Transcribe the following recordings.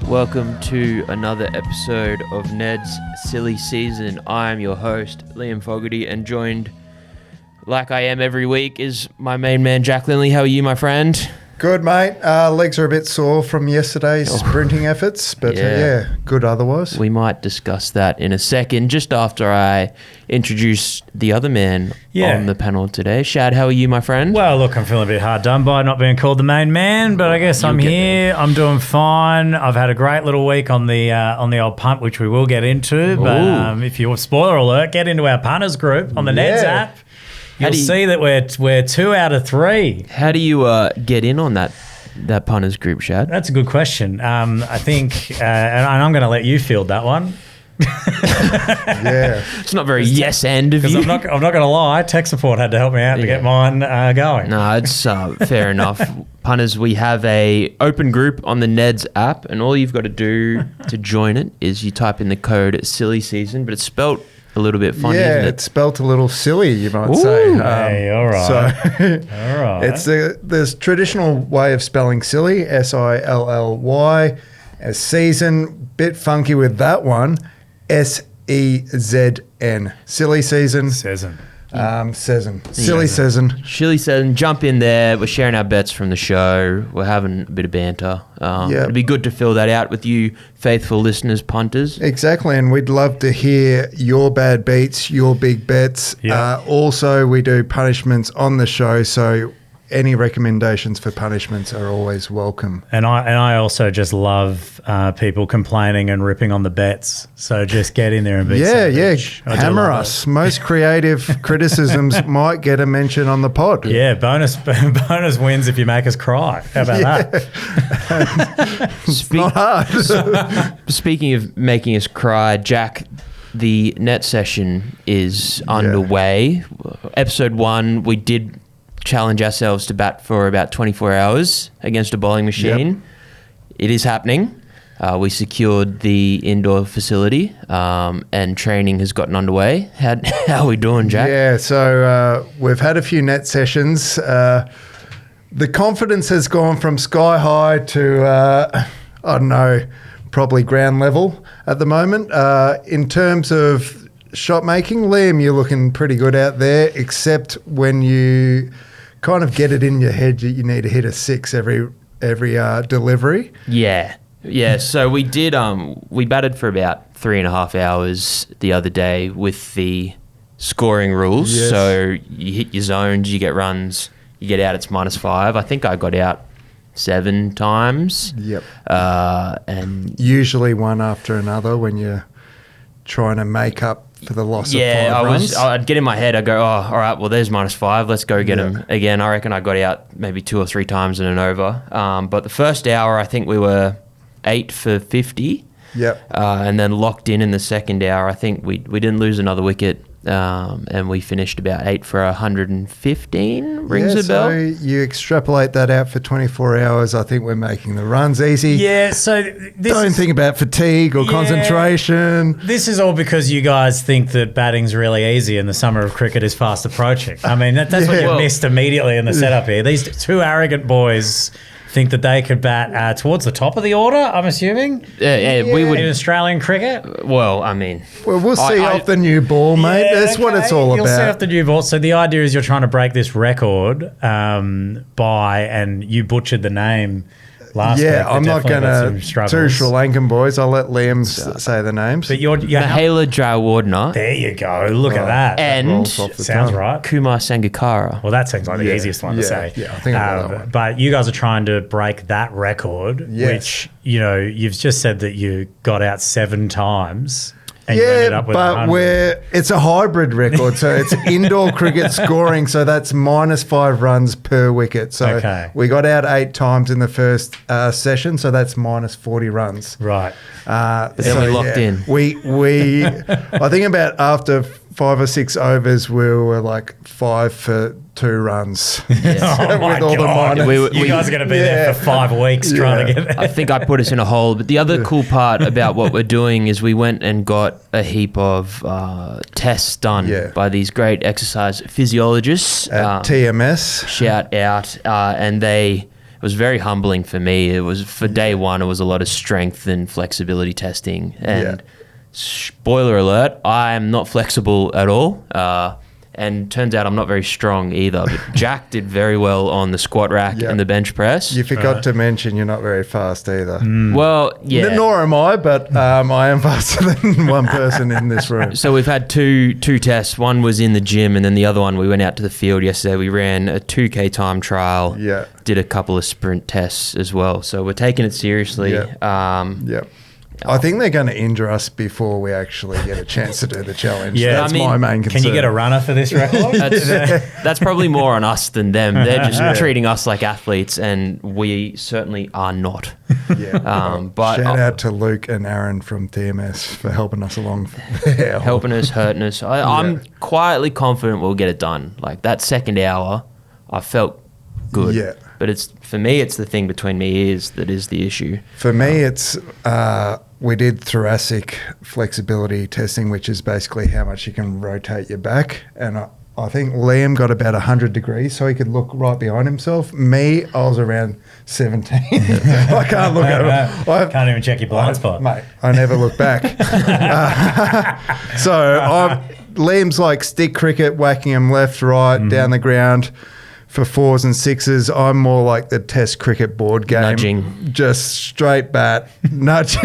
Welcome to another episode of Neds Silly Season. I am your host, Liam Fogarty, and joined, like I am every week, is my main man, Jack Lindley. How are you, my friend? Good, mate. Legs are a bit sore from yesterday's sprinting efforts, but good otherwise. We might discuss that in a second, just after I introduce the other man on the panel today. Shad, how are you, my friend? Well, look, I'm feeling a bit hard done by not being called the main man, but I guess I'm here. I'm doing fine. I've had a great little week on the old punt, which we will get into. But if you're spoiler alert, get into our punters group on the Neds app. You'll see that we're 2 out of 3. How do you get in on that punters group, Shad? That's a good question. I think, and I'm going to let you field that one. It's not very yes-end of you. I'm not going to lie. Tech support had to help me out to get mine going. No, it's fair enough. Punters, we have a open group on the Neds app, and all you've got to do to join it is you type in the code Silly Season, but it's spelt a little bit funny, isn't it? It's spelt a little silly, you might say. Hey, all right. So all right. It's the traditional way of spelling silly, S-I-L-L-Y, as season. Bit funky with that one, S-E-Z-N. Silly Season. Season. Silly Season. Silly Season. Jump in there. We're sharing our bets from the show. We're having a bit of banter. It'd be good to fill that out with you faithful listeners, punters. Exactly, and we'd love to hear your bad beats, your big bets. Also, we do punishments on the show, so any recommendations for punishments are always welcome. And I also just love people complaining and ripping on the bets. So just get in there and be savage. Hammer us. Most creative criticisms might get a mention on the pod. Yeah, bonus wins if you make us cry. How about that? It's not hard. Speaking of making us cry, Jack, the net session is underway. Episode 1, we did challenge ourselves to bat for about 24 hours against a bowling machine. Yep. It is happening. We secured the indoor facility and training has gotten underway. How are we doing, Jack? Yeah, so we've had a few net sessions. The confidence has gone from sky high to, I don't know, probably ground level at the moment. In terms of shot making, Liam, you're looking pretty good out there, except when you kind of get it in your head that you need to hit a 6 every delivery. Yeah. So we did. We batted for about 3.5 hours the other day with the scoring rules. Yes. So you hit your zones, you get runs, you get out. It's -5. I think I got out 7 times. Yep. And usually one after another when you're trying to make up for the loss of 5 runs. I'd get in my head, I'd go, all right, well, there's -5. Let's go get him again. I reckon I got out maybe 2 or 3 times in an over. But the first hour, I think we were 8 for 50. Yep. And then locked in the second hour, I think we didn't lose another wicket. And we finished about 8 for 115. Rings a bell. So you extrapolate that out for 24 hours. I think we're making the runs easy. Yeah. So don't think about fatigue or concentration. This is all because you guys think that batting's really easy and the summer of cricket is fast approaching. I mean, that's what you missed immediately in the setup here. These 2 arrogant boys think that they could bat towards the top of the order, I'm assuming? Yeah, we would. In Australian cricket? Well, I mean... Well, we'll see off the new ball, mate. That's what it's all about. You'll see off the new ball. So the idea is you're trying to break this record and you butchered the name last week. I'm not going to 2 Sri Lankan boys. I'll let Liam say the names. But you're Mahela Jayawardena. There you go. Look at that. And sounds right. Kumar Sangakkara. Well, that seems like the easiest one to say. Yeah, I think I got that one. But you guys are trying to break that record, which, you've just said that you got out 7 times. And you ended up with but it's a hybrid record, so it's indoor cricket scoring, so that's -5 runs per wicket. So we got out 8 times in the first session, so that's -40 runs. Right. Then we locked in. We I think about after 5 or 6 overs, we were like 5 for 2 runs. Yes. Oh my God. You guys are going to be there for 5 weeks trying to get there. I think I put us in a hole. But the other cool part about what we're doing is we went and got a heap of tests done by these great exercise physiologists. At TMS. Shout out. And they was very humbling for me. It was for day one. It was a lot of strength and flexibility testing. And spoiler alert, I am not flexible at all. And turns out I'm not very strong either. But Jack did very well on the squat rack and the bench press. You forgot to mention you're not very fast either. Well, yeah. Nor am I, but I am faster than one person in this room. So we've had two tests. One was in the gym, and then the other one we went out to the field yesterday. We ran a 2K time trial. Yeah. Did a couple of sprint tests as well. So we're taking it seriously. I think they're going to injure us before we actually get a chance to do the challenge. Yeah, That's my main concern. Can you get a runner for this record? That's probably more on us than them. They're just treating us like athletes, and we certainly are not. But shout out to Luke and Aaron from TMS for helping us along there. Helping us, hurting us. I'm quietly confident we'll get it done. Like that second hour, I felt good. Yeah. But for me, it's the thing between my ears that is the issue. For me, it's we did thoracic flexibility testing, which is basically how much you can rotate your back. And I think Liam got about 100 degrees, so he could look right behind himself. Me, I was around 17. I can't look at him. Can't even check your blind spot. Mate, I never look back. Liam's like stick cricket, whacking him left, right, down the ground for 4s and 6s. I'm more like the test cricket board game. Nudging. Just straight bat, nudging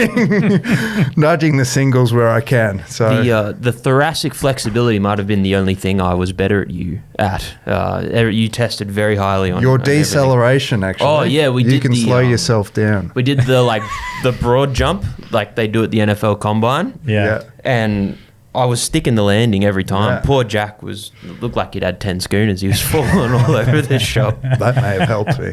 the singles where I can. So the thoracic flexibility might have been the only thing I was better at you at. You tested very highly on your on deceleration, actually. Oh, yeah, we did. You can slow yourself down. We did the broad jump like they do at the NFL Combine. Yeah. And I was sticking the landing every time. Yeah. Poor Jack looked like he'd had 10 schooners. He was falling all over the shop. That may have helped me.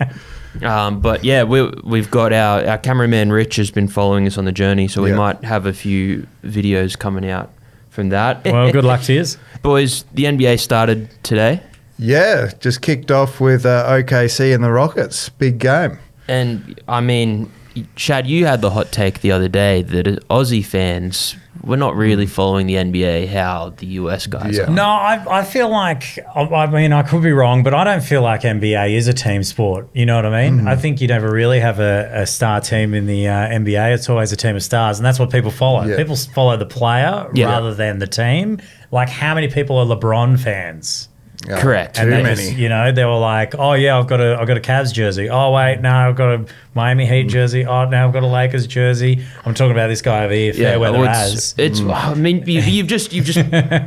But yeah, we've got our cameraman Rich has been following us on the journey, so we might have a few videos coming out from that. Well, good luck to you. Boys, the NBA started today. Yeah, just kicked off with OKC and the Rockets. Big game. And I mean, Shad, you had the hot take the other day that Aussie fans were not really following the NBA how the US guys are. No, I feel like, I mean, I could be wrong, but I don't feel like NBA is a team sport. You know what I mean? I think you never really have a star team in the NBA. It's always a team of stars, and that's what people follow. Yeah. People follow the player rather than the team. Like, how many people are LeBron fans? Yeah, Correct. Too And they many. just, they were like, oh yeah, I've got a Cavs jersey. Oh wait, no, I've got a Miami Heat jersey. Oh, now I've got a Lakers jersey. I'm talking about this guy over here, Fairweather as. It's. I mean, you've just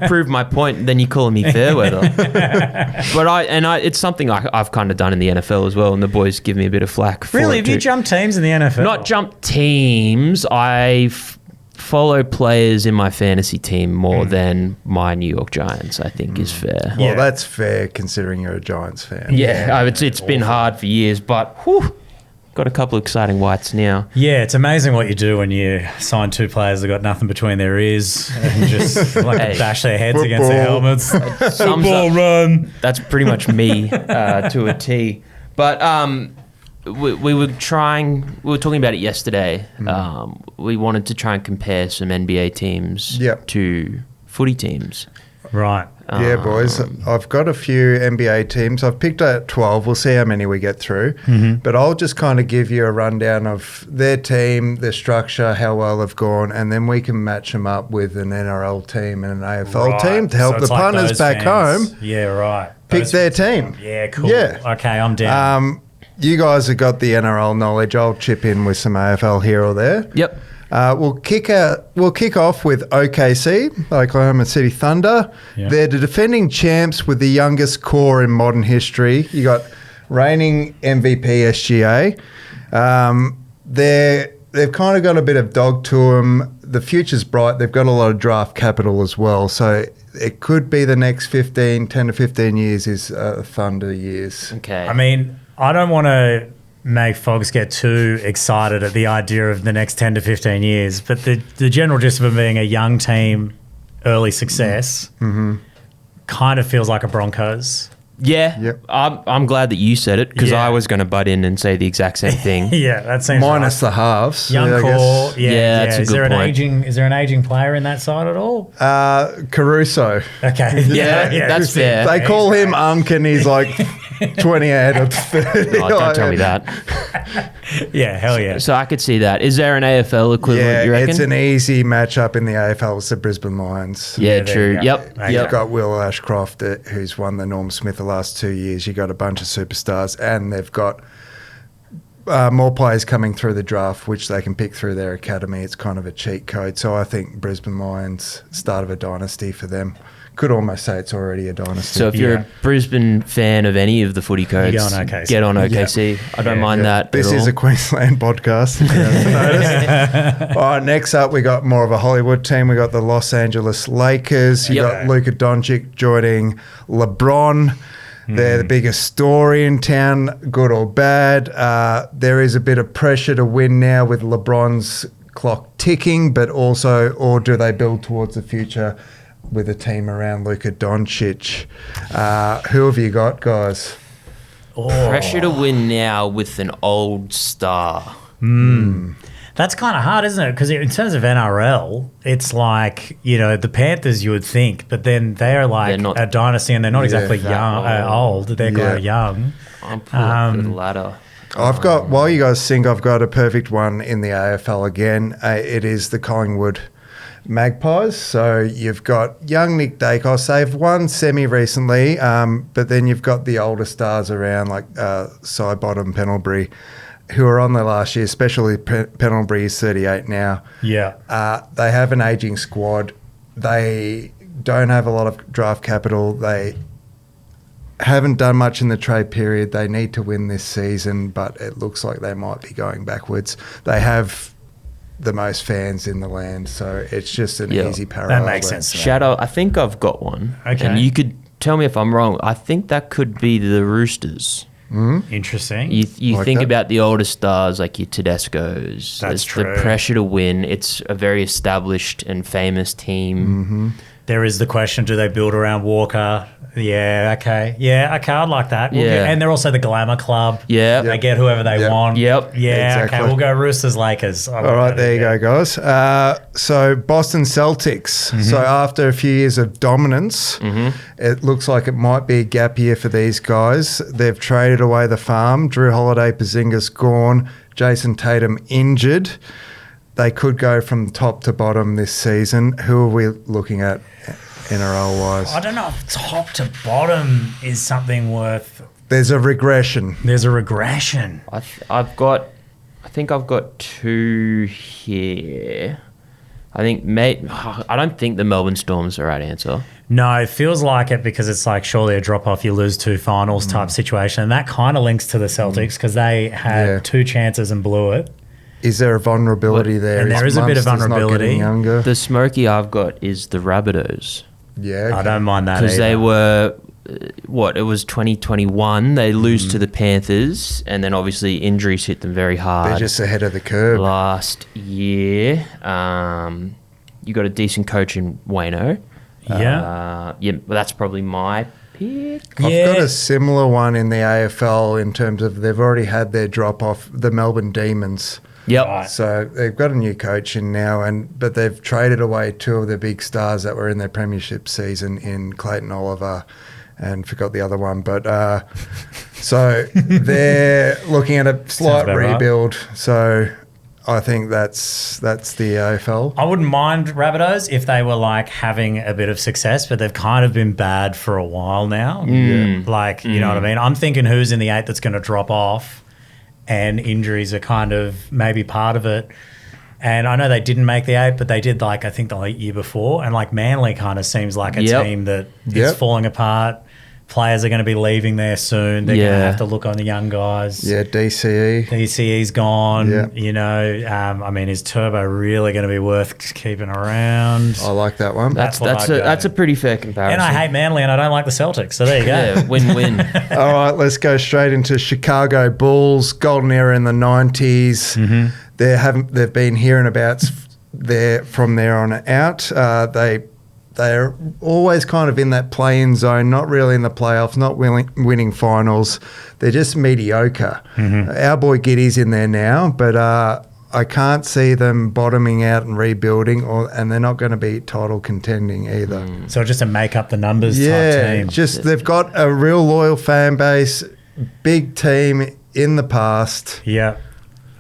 proved my point. Then you're calling me Fairweather, but it's something I've kind of done in the NFL as well, and the boys give me a bit of flack. For Really, it have you too. jumped teams in the NFL? Not jumped teams. Follow players in my fantasy team more than my New York Giants, I think is fair. Well, that's fair considering you're a Giants fan. Yeah, it's been hard for years, but got a couple of exciting whites now. Yeah, it's amazing what you do when you sign two players that got nothing between their ears and just bash their heads against their helmets. Football run. That's pretty much me to a T. But we were talking about it yesterday. We wanted to try and compare some NBA teams to footy teams. Right. Yeah, boys. I've got a few NBA teams. I've picked out 12. We'll see how many we get through. But I'll just kind of give you a rundown of their team, their structure, how well they've gone, and then we can match them up with an NRL team and an AFL team to help So the it's like punters those back fans. home Yeah, right. pick Those their fans. team. Yeah, cool. Yeah. Okay, I'm down. You guys have got the NRL knowledge. I'll chip in with some AFL here or there. Yep. We'll kick off with OKC, Oklahoma City Thunder. Yeah. They're the defending champs with the youngest core in modern history. You got reigning MVP SGA. They've kind of got a bit of dog to them. The future's bright. They've got a lot of draft capital as well. So it could be the next 10 to 15 years is Thunder years. Okay. I mean, I don't want to make folks get too excited at the idea of the next 10 to 15 years, but the general gist of it being a young team, early success, kind of feels like a Broncos. Yeah. Yep. I'm glad that you said it because Yeah. I was going to butt in and say the exact same thing. Yeah, that seems Minus right. the halves. Young I core, guess. Yeah, that's a good point. Is there an aging player in that side at all? Caruso. Okay, Yeah, that's fair. They call him Unk and he's like 28 or 30. Oh, don't tell me that. Yeah, hell yeah. So I could see that. Is there an AFL equivalent, Yeah, you reckon? it's an easy matchup in the AFL. It's the Brisbane Lions. Yeah, there true. you go. Yep. There you You've Yep. got Will Ashcroft, who's won the Norm Smith the last 2 years. You've got a bunch of superstars, and they've got more players coming through the draft, which they can pick through their academy. It's kind of a cheat code. So I think Brisbane Lions, start of a dynasty for them. Could almost say it's already a dynasty. So if you're a Brisbane fan of any of the footy codes, go on OKC. get on OKC. I don't mind that. This at is all. a Queensland podcast, if you haven't noticed. All right, next up, we got more of a Hollywood team. We got the Los Angeles Lakers. You Yep. got Luka Doncic joining LeBron. They're the biggest story in town, good or bad. There is a bit of pressure to win now with LeBron's clock ticking, but also, or do they build towards the future with a team around Luka Doncic? Who have you got, guys? Pressure to win now with an old star. That's kind of hard, isn't it? Because in terms of NRL, it's like, the Panthers you would think, but then they're like They're not a dynasty and they're not exactly that young, old. They're kind of young. I'm pulling up the ladder. I've got, while you guys think, I've got a perfect one in the AFL again. It is the Collingwood Magpies. So you've got young Nick Dacos. They've won semi recently, but then you've got the older stars around like Sidebottom, Pendlebury, who are on there last year, especially Pendlebury is 38 now. Yeah. They have an ageing squad. They don't have a lot of draft capital. They haven't done much in the trade period. They need to win this season, but it looks like they might be going backwards. They have the most fans in the land, so it's just an easy parallel. That makes sense. Shadow, I think I've got one. Okay. And you could tell me if I'm wrong. I think that could be the Roosters. Interesting. You Like think that? about the older stars like your Tedescos. That's There's true. the pressure to win. It's a very established and famous team. There is the question, do they build around Walker? Yeah, okay. Yeah, okay, I'd like that. Yeah. And they're also the glamour club. Yeah. They get whoever they Yep. want. Yep. Yeah, Exactly. okay, we'll go Roosters, Lakers. All right, there you go, guys. So Boston Celtics. So after a few years of dominance, it looks like it might be a gap year for these guys. They've traded away the farm. Drew Holiday, Porzingis gone. Jason Tatum injured. They could go from top to bottom this season. Who are we looking at NRL-wise? I don't know if top to bottom is something worth... There's a regression. There's a regression. I think I've got two here. I don't think the Melbourne Storm's the right answer. No, it feels like it because it's like surely a drop-off, you lose two finals type situation. And that kind of links to the Celtics because they had two chances and blew it. Is there a vulnerability there? And there is a bit of Munster's not vulnerability. getting younger? The smoky I've got is the Rabbitohs. Yeah. Okay. I don't mind that Because they either. were, it was 2021. They lose to the Panthers, and then obviously injuries hit them very They're hard. just ahead of the curve. Last year, you got a decent coach in Wayno. Yeah. Well, that's probably my pick. I've got a similar one in the AFL in terms of they've already had their drop off, the Melbourne Demons. Yep. Right. So they've got a new coach in now, but they've traded away two of their big stars that were in their premiership season in Clayton Oliver and forgot the other one. But so they're looking at a slight about right. rebuild. So I think that's the AFL. I wouldn't mind Rabbitohs if they were like having a bit of success, but they've kind of been bad for a while now. Like, you know what I mean? I'm thinking who's in the 8 that's going to drop off, and injuries are kind of maybe part of it. And I know they didn't make the 8, but they did I think the year before. And like Manly kind of seems like a team that is falling apart. Players are going to be leaving there soon. They're going to have to look on the young guys. Yeah, DCE. DCE's gone. Yeah. You know, is Turbo really going to be worth keeping around? I like that one. That's what I'd go. That's a pretty fair comparison. And I hate Manly and I don't like the Celtics. So there you go. Yeah, win-win. All right, let's go straight into Chicago Bulls. Golden era in the 90s. They've been hearing about from there on out. They're always kind of in that play-in zone, not really in the playoffs, not winning finals. They're just mediocre. Our boy Giddy's in there now, but I can't see them bottoming out and rebuilding, and they're not going to be title contending either. So just to make up the numbers type team. Just they've got a real loyal fan base, big team in the past. Yeah.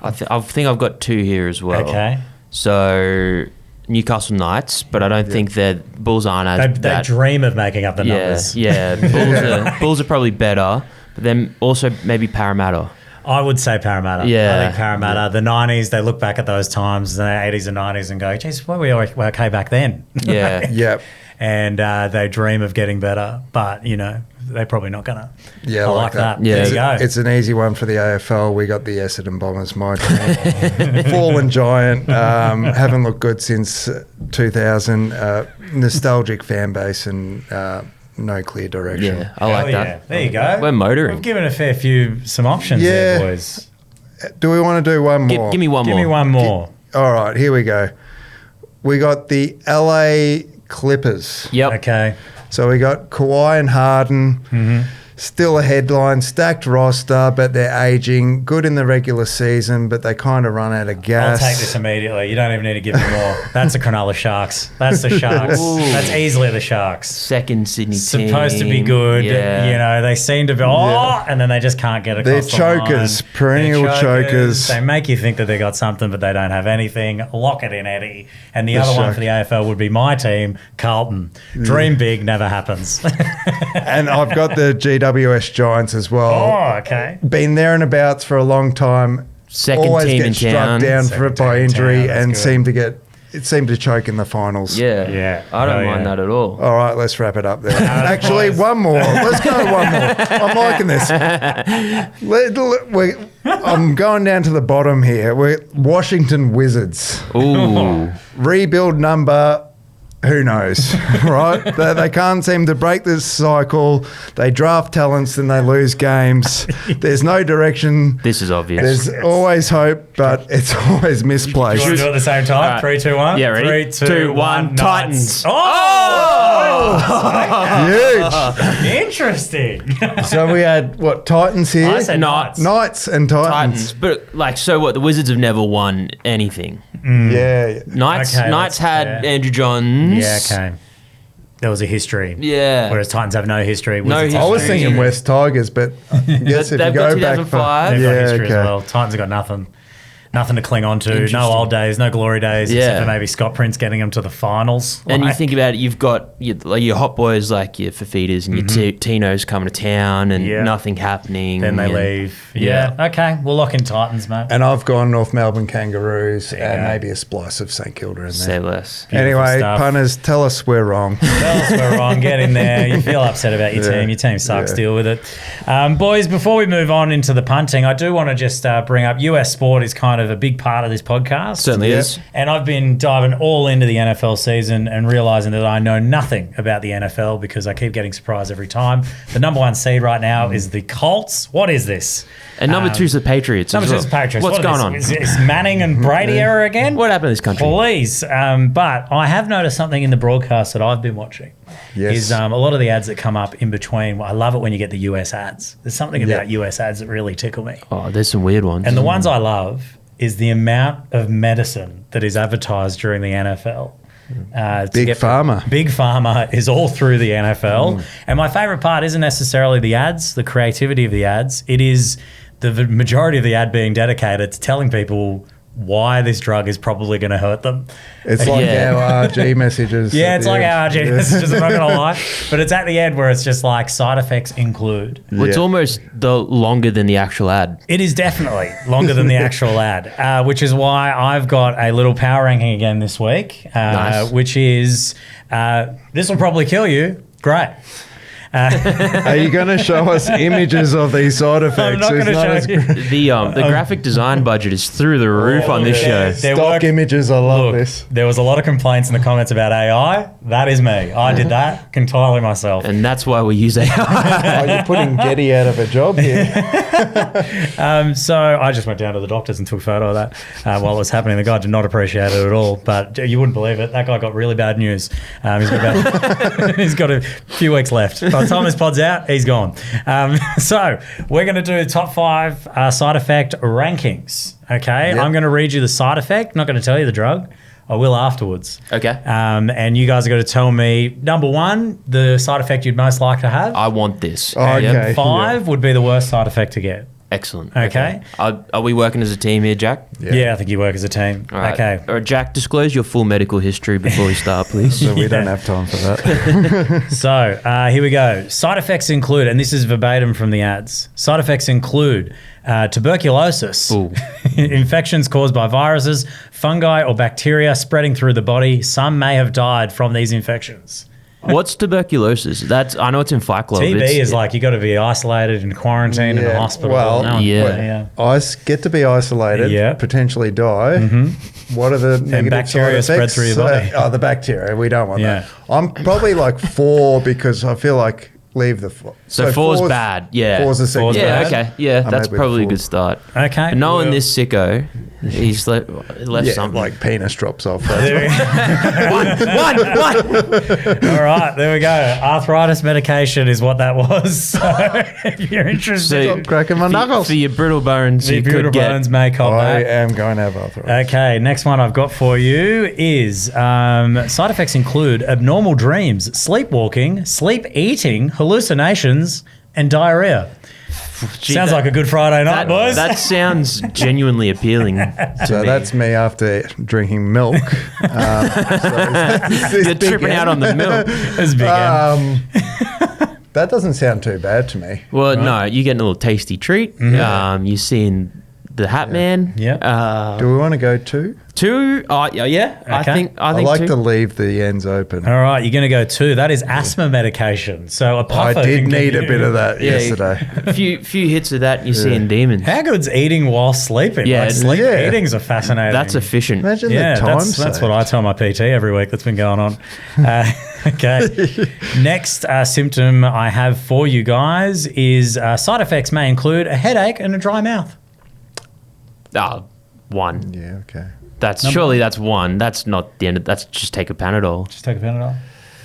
I think I've got two here as well. Okay. So Newcastle Knights, but I don't think that Bulls aren't as They dream of making up the numbers. Yeah. Bulls are probably better, but then also maybe Parramatta. I would say Parramatta. Yeah. I think Parramatta. The 90s, they look back at those times, the 80s and 90s, and go, geez, were we okay back then? Yeah. Yep. And they dream of getting better, but, they're probably not going to. Yeah, I like that. Yeah. There you go. It's an easy one for the AFL. We got the Essendon Bombers, my team. Fallen giant. Haven't looked good since 2000. Nostalgic fan base and no clear direction. Yeah, I like that. Yeah. There you go. We're motoring. We've given a fair few, some options there, boys. Do we want to do one more? Give me one more. Give me one more. All right, here we go. We got the LA Clippers. Yep. Okay. So we got Kawhi and Harden. Still a headline, stacked roster, but they're aging. Good in the regular season, but they kind of run out of gas. I'll take this immediately. You don't even need to give me more. That's the Cronulla Sharks. That's the Sharks. That's easily the Sharks. Second Sydney team. Supposed to be good. Yeah. They seem to be, and then they just can't get across the They're line. chokers, perennial They're chokers. They make you think that they got something, but they don't have anything. Lock it in, Eddie. And the other one for the AFL would be my team, Carlton. Dream big, never happens. And I've got the GWS Giants as well. Oh, okay. Been there and abouts for a long time. Second Always team get in struck town. down Second by team in injury town, that's and good. seem to choke in the finals. Yeah. I don't mind that at all. All right, let's wrap it up there. Actually, one more. Let's go one more. I'm liking this. I'm going down to the bottom here. We're Washington Wizards. Ooh. Rebuild number, who knows, right? They can't seem to break this cycle. They draft talents, then they lose games. There's no direction. This is obvious. There's always hope, but it's always You misplaced. want to do it at the same time? All right. 3, 2, 1? Yeah, ready? 3, 2, 2, 1. 1, Titans. Huge. Interesting. So we had, Titans here? I say Knights. Knights and Titans. But so what? The Wizards have never won anything. Yeah. Knights Okay, Knights that's had fair. Andrew Johns. Yeah, okay. There was a history. Yeah. Whereas Titans have no history. Wizards history. I was thinking West Tigers, but I guess if They've you got go back 2005. They've yeah, got history okay. as well. Titans have got nothing. Nothing to cling on to. No Interesting. old days, no glory days, Yeah. except for maybe Scott Prince getting them to the finals. And you Like, think about it, you've got your hot boys like your Fafitas and your Tinos coming to town and Yeah. nothing happening. then they and- leave. Yeah. Yeah. Okay. We'll lock in Titans, mate. And I've gone North Melbourne Kangaroos and go. maybe a splice of St Kilda in Say there. less. Anyway, stuff. punters, tell us we're wrong. Tell us we're wrong. Get in there. You feel upset about your team. Your team sucks. Yeah. Deal with it. Boys, before we move on into the punting, I do want to just bring up US sport is kind of a big part of this podcast. Certainly Yeah. is. And I've been diving all into the NFL season and realizing that I know nothing about the NFL because I keep getting surprised every time. The number one seed right now is the Colts. What is this? And number two's the Patriots. Number as two well. is Patriots. What's What going is on? this? Is Manning and Brady era again? What happened to this country? Please. But I have noticed something in the broadcast that I've been watching. Yes. Is a lot of the ads that come up in between. I love it when you get the US ads. There's something about US ads that really tickle me. Oh, there's some weird ones. And the ones I love is the amount of medicine that is advertised during the NFL. Big Pharma. Big Pharma is all through the NFL. And my favourite part isn't necessarily the ads, the creativity of the ads. It is the majority of the ad being dedicated to telling people why this drug is probably going to hurt them. It's like Yeah. our RG messages. Yeah, at it's the like end. our RG messages, I'm not going to lie. But it's at the end where it's just like side effects include. Well, it's Yeah. almost longer than the actual ad. It is definitely longer than the actual ad, which is why I've got a little power ranking again this week, Nice. which is this will probably kill you. Great. Are you going to show us images of these side effects? I'm not It's going to as show you. The graphic design budget is through the roof on this show. There Stock were- images. I love Look, this. there was a lot of complaints in the comments about AI. That is me. I did that entirely myself. And that's why we use AI. Oh, you're putting Getty out of a job here. So I just went down to the doctors and took a photo of that while it was happening. The guy did not appreciate it at all, but you wouldn't believe it. That guy got really bad news. He's got a few weeks left by By the time this pod's out, he's gone. So we're going to do top 5 side effect rankings. Okay, Yep. I'm going to read you the side effect. Not going to tell you the drug. I will afterwards. Okay. And you guys are going to tell me, number 1, the side effect you'd most like to have. I want this. Oh, okay. And 5 would be the worst side effect to get. Excellent. Okay. Are we working as a team here, Jack? Yeah, I think you work as a team. All right. Okay. All right, Jack, disclose your full medical history before we start, please. So we don't have time for that. So here we go. Side effects include, and this is verbatim from the ads, side effects include tuberculosis, Ooh. infections caused by viruses, fungi or bacteria spreading through the body. Some may have died from these infections. What's tuberculosis? I know it's in Fight Club. TB It's- is like you got to be isolated in quarantine in a Yeah, hospital. well, No one- yeah. Get to be isolated, Yeah. potentially die. What are the negative bacteria side spread effects? through your body. The bacteria. We don't want Yeah. that. I'm probably like 4 because I feel like leave the 4. So 4's bad. Yeah. 4's the second. Four's Yeah, bad. okay. Yeah, I'm that's happy with probably a 4. good start. Okay. And knowing well- this sicko, he's left Yeah, something. like penis drops off. That's There we- one. All right, there we go. Arthritis medication is what that was. So if you're interested, So- I'm cracking my knuckles. For your brittle bones, the you beautiful could get. bones may cop I back. am going to have arthritis. Okay, next one I've got for you is side effects include abnormal dreams, sleepwalking, sleep eating, hallucinations, and diarrhea. Gee, Sounds like a good Friday night, boys. That sounds genuinely appealing to So me. that's me after drinking milk. You're tripping out on the milk. It's big M. That doesn't sound too bad to me. Well, no, you're getting a little tasty treat. You're seeing the Hat Man. Yeah. Do we want to go 2? 2. Yeah. I Okay. think I like 2. to leave the ends open. All right, you're going to go 2. That is asthma medication. So a I puffer did can give need a you- bit of that Yeah, yesterday. a few hits of that, and you're seeing demons. How good's eating while sleeping? Yeah, Like sleep yeah. eatings are fascinating. That's efficient. Imagine Yeah, the time that's what I tell my PT every week that's been going on. Okay. Next symptom I have for you guys is side effects may include a headache and a dry mouth. 1. Yeah, okay. That's surely that's 1. That's not the end. That's just take a Panadol. Just take a Panadol.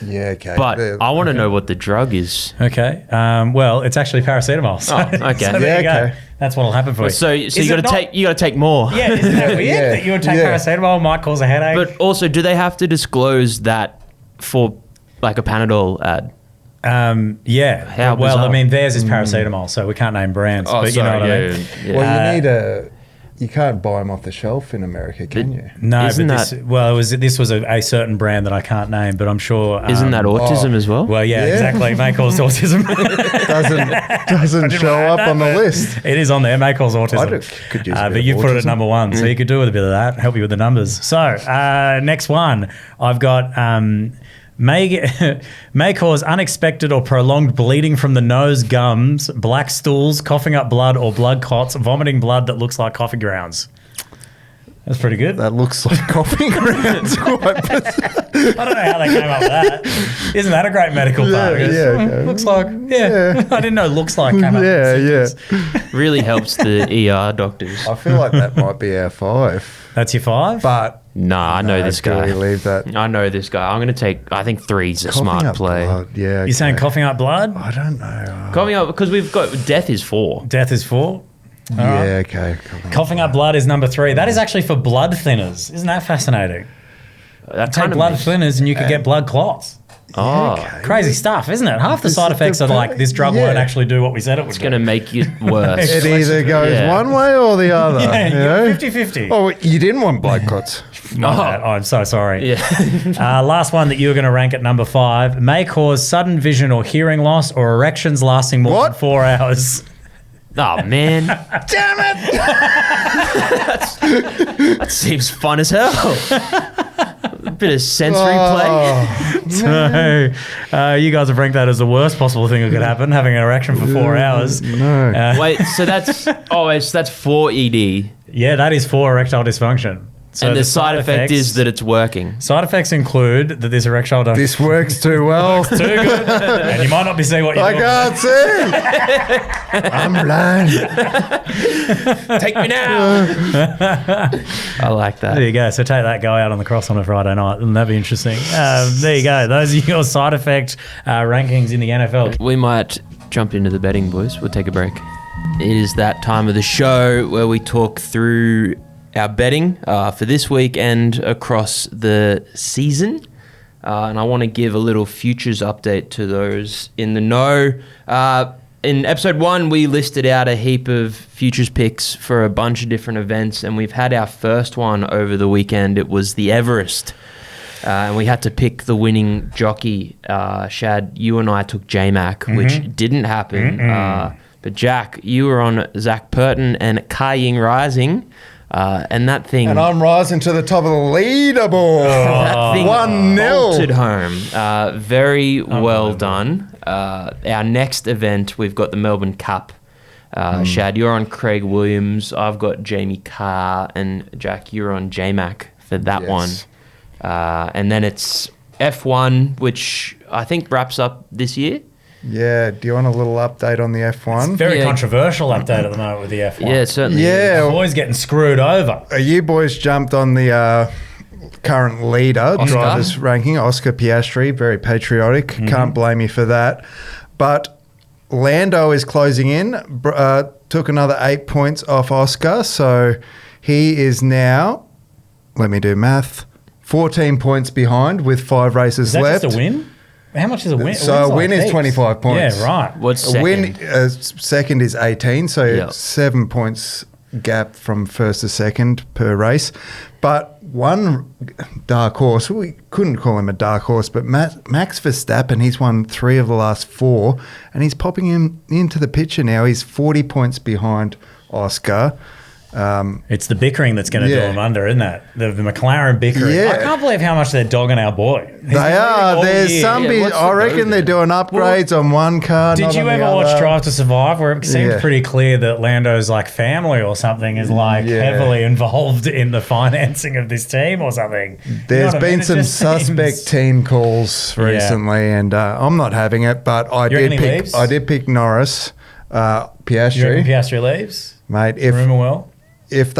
Yeah, okay. But I want to know what the drug is. Okay. Well, it's actually paracetamol. So, Oh, okay. so there you Yeah, go. okay. That's what'll happen for you. So Is you it got to not- take more. Yeah, isn't that weird Yeah, that you would take yeah. paracetamol might cause a headache? But also, do they have to disclose that for like a Panadol ad? Yeah. How well, I bizarre. mean, theirs is paracetamol, so we can't name brands. Oh, but you know what I mean. Yeah. Well, you need you can't buy them off the shelf in America, can you? No, Isn't but this was a certain brand that I can't name, but I'm sure. Isn't that autism as well? Well, yeah, Yeah. exactly. May cause autism. Doesn't show up on the list. It is on there. May cause autism. could use a bit but of you put it at autism. number 1, so you could do with a bit of that. Help you with the numbers. So next one, I've got may cause unexpected or prolonged bleeding from the nose, gums, black stools, coughing up blood or blood clots, vomiting blood that looks like coffee grounds. That's pretty good. That looks like coughing grounds. I don't know how they came up with that. Isn't that a great medical part? Yeah, It goes, yeah, okay. Looks like, I didn't know looks like came up with Yeah, symptoms. Really helps the ER doctors. I feel like that might be our 5. That's your 5? But Nah, I know this do we guy. leave that? I know this guy. I'm going to take, I think 3's a Coughing smart up play. blood, yeah. You're saying coughing up blood? I don't know. Coming up, because we've got, death is 4. Death is 4. Yeah, okay. Coughing up blood is number 3. That is actually for blood thinners. Isn't that fascinating? That Take kind of blood makes- thinners and you could get blood clots. Oh, Okay. Crazy stuff, isn't it? Half the This side is effects the are like this drug yeah. won't actually do what we said it would it's do. going to make it worse. It either goes Yeah. one way or the other. Yeah, you know? 50-50. Oh, you didn't want blood clots. My bad. Oh, I'm so sorry. Yeah. Last one that you're going to rank at number 5 may cause sudden vision or hearing loss or erections lasting more than What? 4 hours. Oh, man. Damn it! That seems fun as hell. A bit of sensory Oh. So you guys have ranked that as the worst possible thing that could happen, having an erection for 4 hours. No. play. Wait, so that's 4 ED. Yeah, that is for erectile dysfunction. So and the side effect is that it's working. Side effects include that this erectile dysfunction. This works too well. Too good. And you might not be seeing what you're I doing. can't see. I'm blind. Take me now. I like that. There you go. So take that guy out on the cross on a Friday night. Wouldn't that be interesting? There you go. Those are your side effect rankings in the NFL. We might jump into the betting, boys. We'll take a break. It is that time of the show where we talk through our betting for this week and across the season. And I want to give a little futures update to those in the know. In episode 1, we listed out a heap of futures picks for a bunch of different events, and we've had our first one over the weekend. It was the Everest. And we had to pick the winning jockey. Shad, you and I took J-Mac, which didn't happen. But Jack, you were on Zach Purton and Kai Ying Rising. And that thing... And I'm rising to the top of the leaderboard. That thing 1-0. bolted home. Very well done. Our next event, we've got the Melbourne Cup. Shad, you're on Craig Williams. I've got Jamie Carr. And Jack, you're on J-Mac for that one. And then it's F1, which I think wraps up this year. Yeah, do you want a little update on the F1? Very controversial update at the moment with the F1. Yeah, certainly. Yeah. Boys getting screwed over. You boys jumped on the current leader, drivers ranking, Oscar Piastri, very patriotic. Can't blame you for that. But Lando is closing in, took another 8 points off Oscar. So he is now, let me do math, 14 points behind with 5 races Is that left. just a win? How much is a win? So a win is 25 points. Yeah, right. What's A second? win, second is 18, so Yep. 7 points gap from first to second per race. But one dark horse, we couldn't call him a dark horse, but Max Verstappen, he's won 3 of the last 4, and he's popping him into the picture now. He's 40 points behind Oscar. It's the bickering that's going to do them under, isn't it? The McLaren bickering. Yeah. I can't believe how much they're dogging our boy. He's been They are. winning all There's year. some. Yeah, what's I the reckon go they're doing upgrades on one car. Did not you on the ever watch other. Drive to Survive, where it seems Yeah. pretty clear that Lando's like family or something is like Yeah. heavily involved in the financing of this team or something? You know There's what I mean? been It some just suspect seems- team calls Yeah. recently, and I'm not having it. But I You reckon he did leaves? pick. I did pick Norris, You reckon Piastri, Piastri leaves? mate. Rumour will. If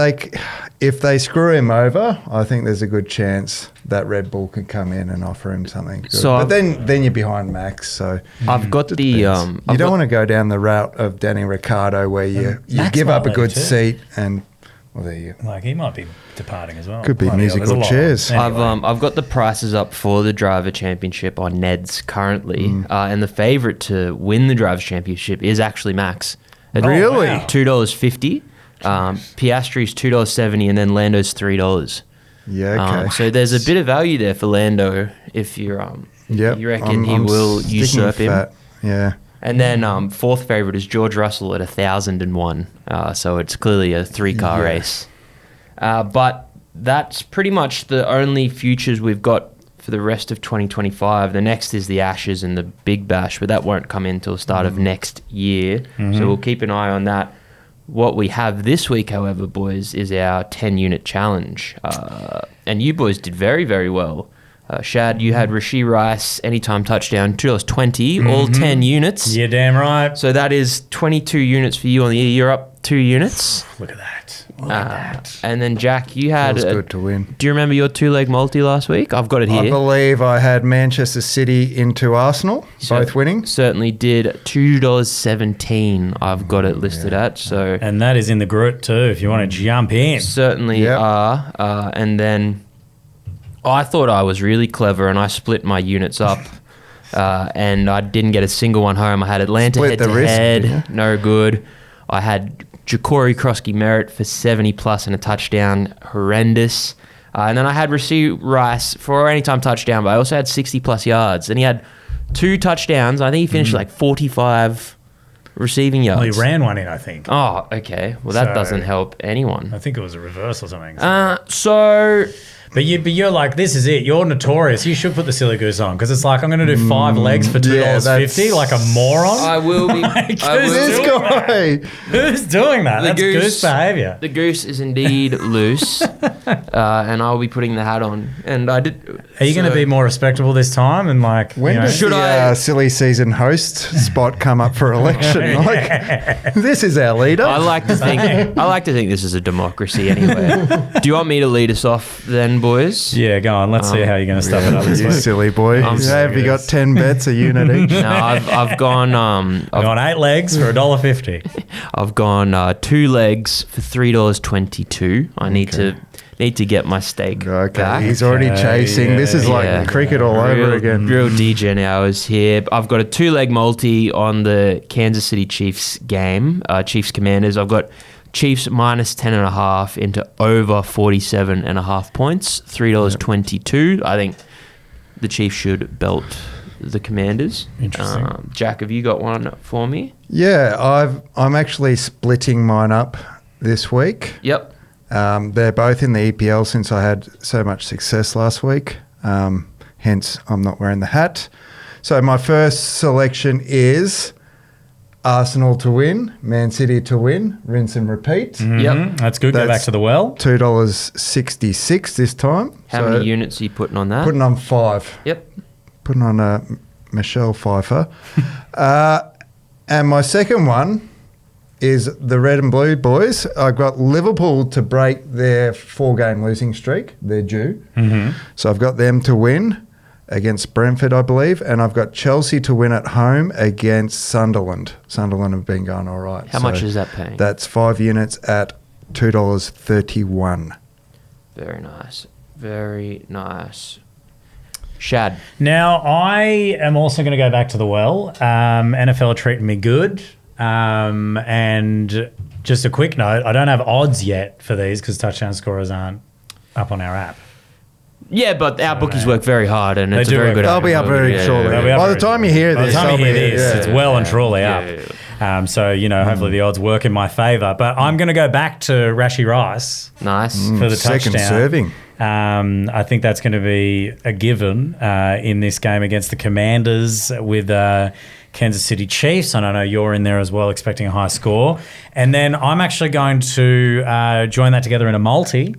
they screw him over, I think there's a good chance that Red Bull can come in and offer him something good. So but then you're behind Max, so I've got the... depends. You don't want to go down the route of Danny Ricciardo where you Max give might up a leave good too. seat and well, there you Like he might be departing as well. Could be Bloody hell, musical there's a lot. chairs. Anyway. I've got the prices up for the driver championship on Neds currently, and the favourite to win the drivers championship is actually Max. At Really? wow. $2.50. Piastri's $2.70, and then Lando's $3. Yeah, okay. So there's a bit of value there for Lando if you're Yep, you reckon I'm- he I'm will sticking usurp with him. that. Yeah. And then fourth favourite is George Russell at 1,001. So it's clearly a 3-car Yeah. race. But that's pretty much the only futures we've got for the rest of 2025. The next is the Ashes and the Big Bash, but that won't come in until the start of next year. So we'll keep an eye on that. What we have this week, however, boys, is our 10-unit challenge. And you boys did very, very well. Shad, you had Rasheed Rice, anytime touchdown, $2.20, all 10 units. You're damn right. So that is 22 units for you on the year. You're up 2 units. Look at that. Look at that. And then, Jack, you had... Feels good to win. Do you remember your 2-leg multi last week? I've got it I here. believe I had Manchester City into Arsenal, both winning. Certainly did. $2.17 I've got it listed at. So And that is in the group too, if you want to jump in. certainly Yep. are. And then I thought I was really clever and I split my units up. And I didn't get a single one home. I had Atlanta Split the risk, head-to-head, didn't you? no good. I had Ja'Cory Krosky Merritt for 70 plus and a touchdown, horrendous. And then I had Rasheed Rice for anytime touchdown, but I also had 60 plus yards. And he had 2 touchdowns. I think he finished like 45 receiving yards. Well, he ran one in, I think. Oh, okay. Well, that So- doesn't help anyone. I think it was a reverse or something. So But you're like, this is it. You're notorious. You should put the silly goose on because it's like I'm going to do 5 legs for $2.50 like a moron. I will be. Like, I will This doing guy. Who's doing that? The That's goose- goose behaviour. The goose is indeed loose. and I'll be putting the hat on. And I did. Are you going to be more respectable this time? And like, When does Should the I- silly season host spot come up for election? Like, this is our leader. I like to think this is a democracy anyway. Do you want me to lead us off then, boys? Yeah, go on. Let's see how you're going to stuff it up this You week. silly boy. I'm Have you got 10 bets a unit each? No, I've gone. I've gone 8 legs for $1.50. I've gone 2 legs for $3.22. I need to get my steak Okay, back. he's already chasing. This is like cricket all over again. Real degen hours here. I've got a 2-leg multi on the Kansas City Chiefs game, Chiefs Commanders. I've got Chiefs minus 10.5 into over 47.5 points, $3.22. I think the Chiefs should belt the Commanders. Interesting. Jack, have you got one for me? Yeah, I'm actually splitting mine up this week. Yep. They're both in the EPL since I had so much success last week. Hence, I'm not wearing the hat. So my first selection is Arsenal to win, Man City to win, rinse and repeat. Yep. That's good. Go That's back to the well. $2.66 this time. How many units are you putting on that? Putting on 5. Yep. Putting on Michelle Pfeiffer. And my second one is the red and blue boys. I've got Liverpool to break their 4-game losing streak. They're due. So I've got them to win against Brentford, I believe. And I've got Chelsea to win at home against Sunderland. Sunderland have been going all right. How much is that paying? That's 5 units at $2.31. Very nice. Very nice. Shad. Now, I am also going to go back to the well. NFL are treating me good. And just a quick note, I don't have odds yet for these because touchdown scorers aren't up on our app. Yeah, but our bookies work very hard, and it's a do very work good. very They'll be up very shortly. They'll be up By the very time you hear By the this, time you they'll hear be- this, yeah. it's well and truly Yeah, up. yeah, So, hopefully the odds work in my favour. But I'm going to go back to Rashi Rice Nice. for the Second touchdown. serving. I think that's going to be a given in this game against the Commanders with Kansas City Chiefs. And I know you're in there as well, expecting a high score. And then I'm actually going to join that together in a multi,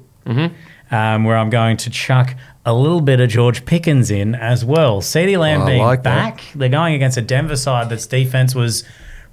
where I'm going to chuck a little bit of George Pickens in as well. CeeDee Lamb being like back. They're going against a Denver side that's defense was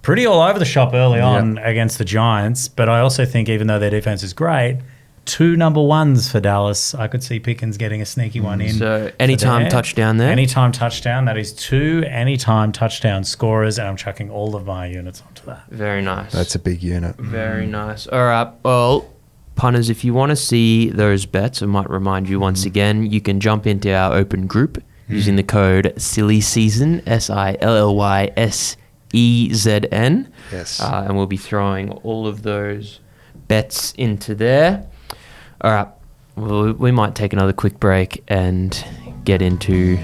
pretty all over the shop early on against the Giants. But I also think even though their defense is great, 2 number ones for Dallas. I could see Pickens getting a sneaky one in. So anytime touchdown there? Anytime touchdown. That is 2 anytime touchdown scorers, and I'm chucking all of my units onto that. Very nice. That's a big unit. Very nice. All right. Well, punters, if you want to see those bets, I might remind you once again, you can jump into our open group using the code SILLYSEASON, SILLYSEZN. Yes. And we'll be throwing all of those bets into there. All right. Well, we might take another quick break and get into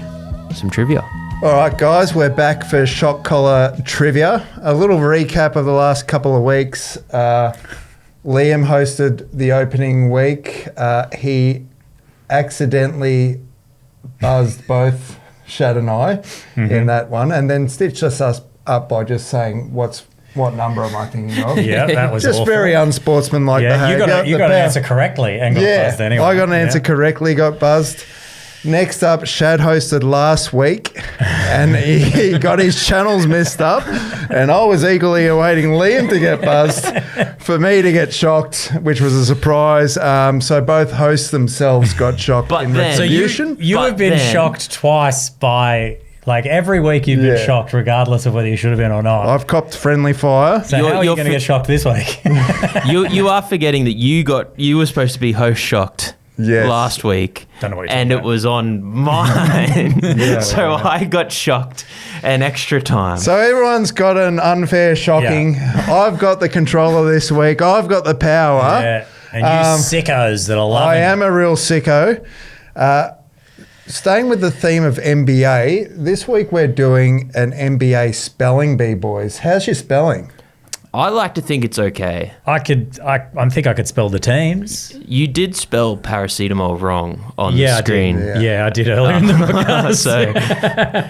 some trivia. All right, guys, we're back for Shock Collar Trivia. A little recap of the last couple of weeks. Liam hosted the opening week. He accidentally buzzed both Shad and I in that one, and then stitched us up by just saying, what number am I thinking of? Yeah, that was just awful. very unsportsmanlike Yeah, behaviour. you got an answer correctly and got buzzed anyway. I got an answer Yeah. correctly, got buzzed. Next up, Shad hosted last week, and he got his channels messed up, and I was eagerly awaiting Liam to get buzzed for me to get shocked, which was a surprise. So both hosts themselves got shocked But in then- So retribution. you But have been then- shocked twice by, like, every week you've been Yeah. shocked regardless of whether you should have been or not. I've copped friendly fire. So You're- how are you you're going to get shocked this week? You are forgetting that you were supposed to be host shocked Yes. last week, Don't know what you're and talking it was on mine. So I got shocked an extra time. So everyone's got an unfair shocking. I've got the controller this week. I've got the power. Yeah. And you sickos that are loving I it. am a real sicko. Staying with the theme of NBA, this week we're doing an NBA spelling bee, boys. How's your spelling? I like to think it's okay. I think I could spell the teams. You did spell paracetamol wrong on Yeah, the screen. I did. Yeah, I did earlier in the podcast. So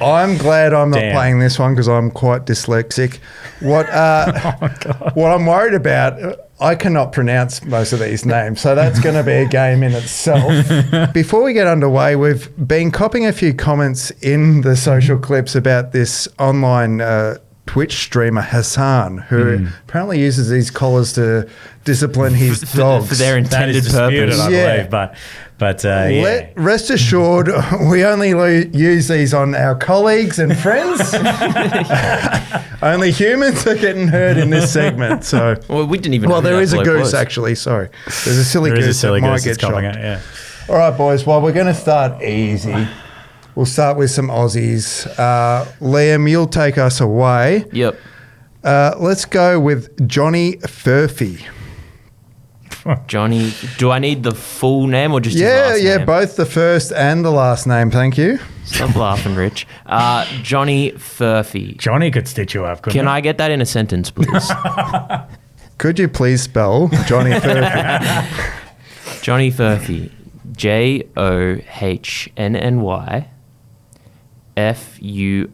I'm glad I'm not Damn. playing this one because I'm quite dyslexic. What I'm worried about, I cannot pronounce most of these names, so that's going to be a game in itself. Before we get underway, we've been copying a few comments in the social clips about this online Twitch streamer, Hassan, who apparently uses these collars to discipline his dogs. For their intended purpose. I believe, but yeah. Rest assured, we only use these on our colleagues and friends. Only humans are getting hurt in this segment. So, well, we didn't even. Well, know who there that is a bloke goose was. actually. Sorry, there's a silly goose that might get shot. Yeah. All right, boys. Well, we're going to start easy. We'll start with some Aussies. Liam, you'll take us away. Yep. Let's go with Johnny Furphy. Johnny. Do I need the full name or just his last name? both the first and the last name. Thank you. Stop laughing, Rich. Johnny Furphy. Johnny could stitch you up, couldn't Can he? I get that in a sentence, please? Could you please spell Johnny Furphy? Johnny Furphy. JOHNNY FURPHY.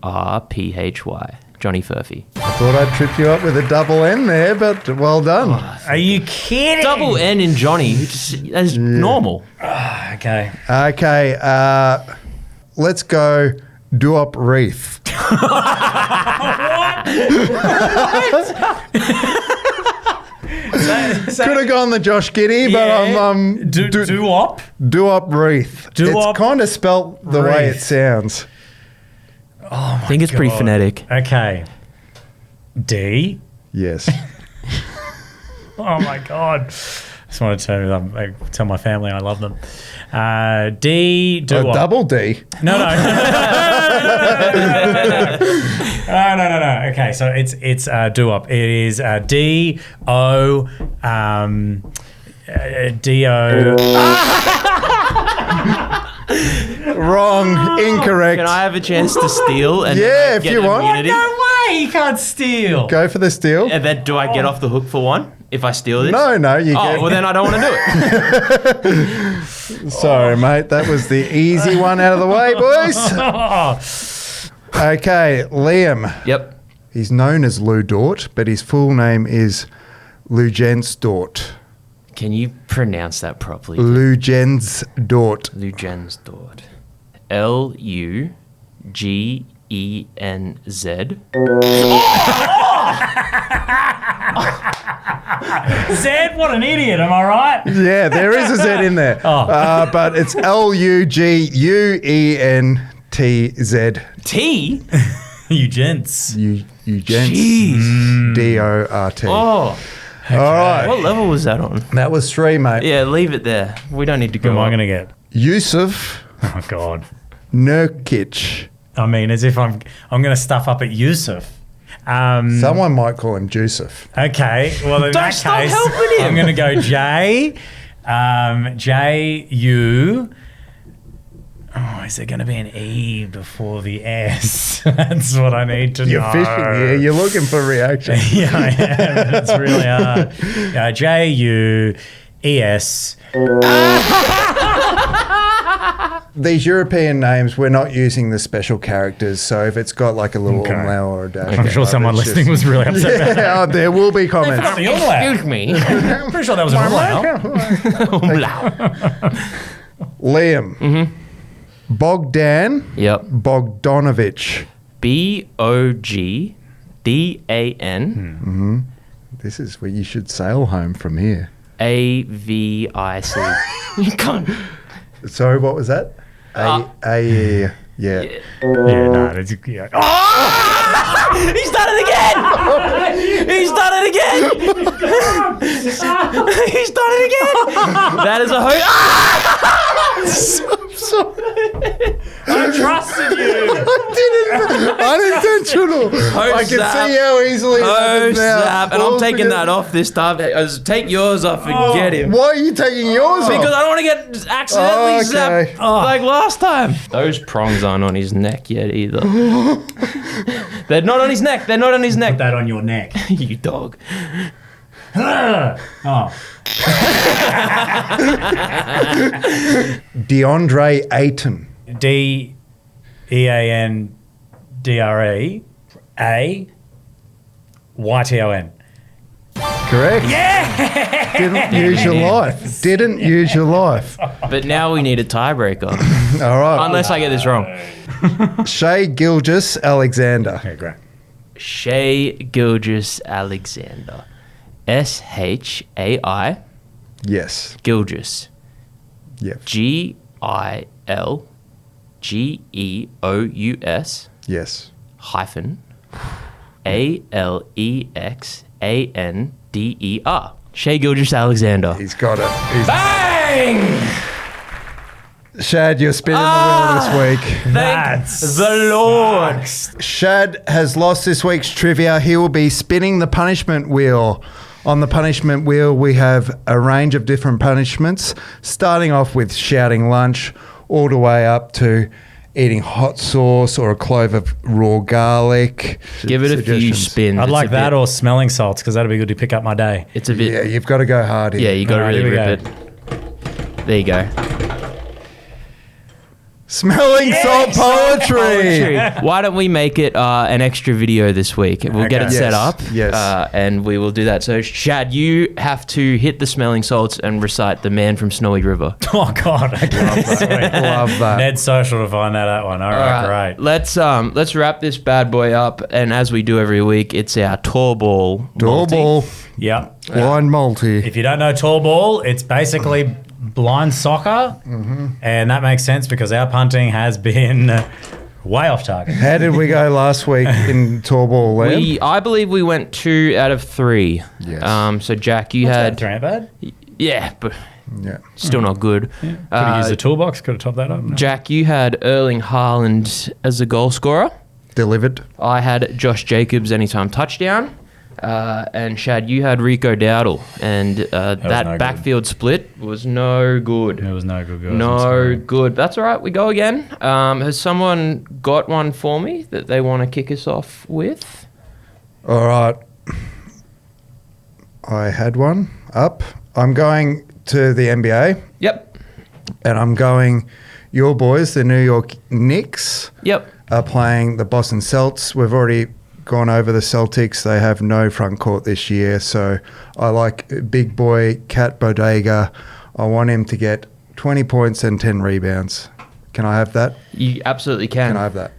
Johnny Furphy. I thought I'd trip you up with a double N there, but well done. Are you kidding? Double N in Johnny. That's normal. Okay. Okay, let's go Duop Reef. Could have gone the Josh Giddey, but I'm Duop. Duop Reef. Duop It's kind of spelt the way it Reef. sounds. I think it's pretty phonetic. Okay. D. Yes. Oh my God. Just want to tell my family I love them. D. A double D. No. No. Okay, so it's Duop. It is D-O D-O. Wrong. Incorrect. Can I have a chance to steal? And Yeah, if get you want. immunity? No way, you can't steal. Go for the steal. And then do I get off the hook for one if I steal this? No, you Oh, get. well then I don't want to do it. Sorry, mate. That was the easy one out of the way, boys. Okay, Liam. Yep. He's known as Lou Dort, but his full name is Lugens Dort. Can you pronounce that properly? Lugens Dort. Lugens Dort. Lugenz. Zed, what an idiot, am I right? Yeah, there is a Z in there. But it's Lugentzz. T? You gents. Lugens Jeez. Dort. Oh. All right. What level was that on? That was 3, mate. Yeah, leave it there. We don't need to Who go am I on. going to get? Yusuf Oh, God. Nurkic. I mean, as if I'm going to stuff up at Yusuf. Someone might call him Jusuf. Okay, well in that stop case, helping him. I'm going to go J, J-U. Oh, is there going to be an E before the S? That's what I need to You're know. fishing here. You're looking for reaction. Yeah, I am. It's really hard. J-U-E-S. These European names, we're not using the special characters, so if it's got like a little umlaut or a dash. I'm sure someone listening was really upset about that. Yeah, there will be comments. The umlaut. Excuse me. I'm pretty sure that was an umlaut. Liam. Mm-hmm. Bogdan Yep. Bogdanovic. Bogdan This is where you should sail home from here. AVIC. You can't. Sorry, what was that? Yeah. Yeah, no, it's, yeah. He's done it again! He's done it again! He's done it again! That is a hoax. I trusted you. Unintentional. I can see how easily that Oh, is now. snap. And I'm taking that off this time. Take yours off and get him. Why are you taking yours off? Because I don't want to get accidentally Okay. zapped like last time. Those prongs aren't on his neck yet either. They're not on his neck. They're not on his Put neck. that on your neck. You dog. Oh. DeAndre Ayton. D-E-A-N-D-R-E-A-Y-T-O-N. correct. Yeah. Didn't use your life. Didn't use your life. But now we need a tiebreaker. All right. Unless I get this wrong. Shea Gilgeous Alexander. Okay, great. Shea Gilgeous Alexander. Shai Yes. Gilgeous. Yep. Gilgeous Yes. hyphen Alexander. Shea Gilgeous Alexander. He's got it. Bang! Shad, you're spinning the wheel this week. Thank the Lord. Shad has lost this week's trivia. He will be spinning the punishment wheel. On the punishment wheel, we have a range of different punishments, starting off with shouting lunch, all the way up to eating hot sauce or a clove of raw garlic. Give it a few spins. I'd It's like a that bit- or smelling salts because that'd be good to pick up my day. It's a bit. Yeah, you've got to go hard here. Yeah, you got to Alright, really here we rip go. it. There you go. Smelling salt poetry. Why don't we make it an extra video this week? We'll get it Okay. set Yes, up. yes. And we will do that. So, Shad, you have to hit the smelling salts and recite the man from Snowy River. Oh, God. Okay. Love that. Ned's social to find that one. All right, great. Let's wrap this bad boy up. And as we do every week, it's our tall ball. multi. Doorball. Yep. Blind multi. If you don't know tall ball, it's basically blind soccer. And that makes sense because our punting has been way off target. How did we go last week in Torball, Liam? I believe we went 2 out of 3. Yes. So, Jack, you had. Three ain't bad. Yeah, but Yeah. still not good. Could have used the toolbox. Could have topped that up. No. Jack, you had Erling Haaland as a goal scorer. Delivered. I had Josh Jacobs anytime touchdown. And Shad, you had Rico Dowdle. And that no good. backfield split was no good. It was no good. Guys. I'm No sorry. good. That's all right. We go again. Has someone got one for me that they want to kick us off with? All right. I had one up. I'm going to the NBA, Yep. and I'm going. Your boys, the New York Knicks, Yep. are playing the Boston Celtics. We've already gone over the Celtics. They have no front court this year, so I like big boy Cat Bodega. I want him to get 20 points and 10 rebounds. Can I have that? You absolutely can. Can I have that?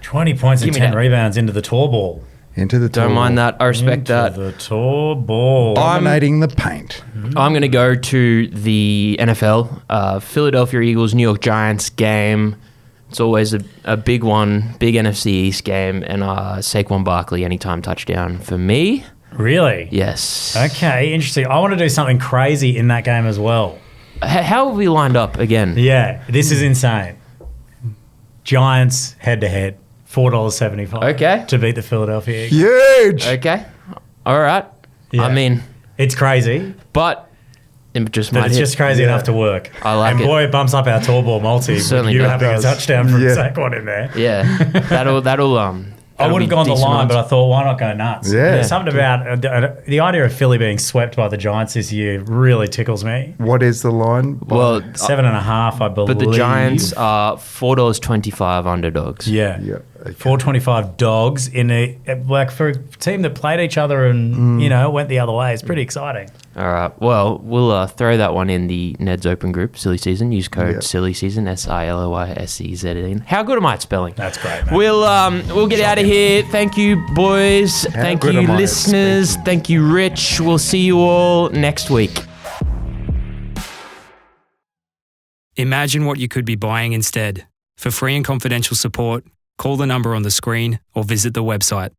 20 points and Give me 10 that. rebounds into the tall ball. Into the Don't tall. mind that. I respect Into that. the tall ball. Dominating the paint. I'm going to go to the NFL, Philadelphia Eagles, New York Giants game. It's always a big one, big NFC East game, and Saquon Barkley anytime touchdown for me. Really? Yes. Okay, interesting. I want to do something crazy in that game as well. How have we lined up again? Yeah, this is insane. Giants head to head, $4.75. Okay. To beat the Philadelphia Eagles. Huge. Okay. All right. Yeah. I mean, It's crazy, but it just but might it's hit. just crazy Yeah. enough to work. I like and it. boy, it bumps up our tall ball multi. Certainly with you does. having a Does. touchdown from Yeah. Saquon in there. Yeah. That'll I would have gone the line, but I thought, why not go nuts? Yeah. There's something about the idea of Philly being swept by the Giants this year really tickles me. What is the line? Well, 7.5, I believe. but the Giants are $4.25 underdogs. Yeah. Yeah. Okay. 4.25 dogs in for a team that played each other and went the other way. It's pretty exciting. All right. Well, we'll throw that one in the Neds Open Group, Silly Season. Use code Yep. Silly Season, SILLYSEZN. How good am I at spelling? That's great, man. We'll get out of here. Thank you, boys. Thank good you, am I at listeners. speaking? Thank you, Rich. We'll see you all next week. Imagine what you could be buying instead. For free and confidential support, call the number on the screen or visit the website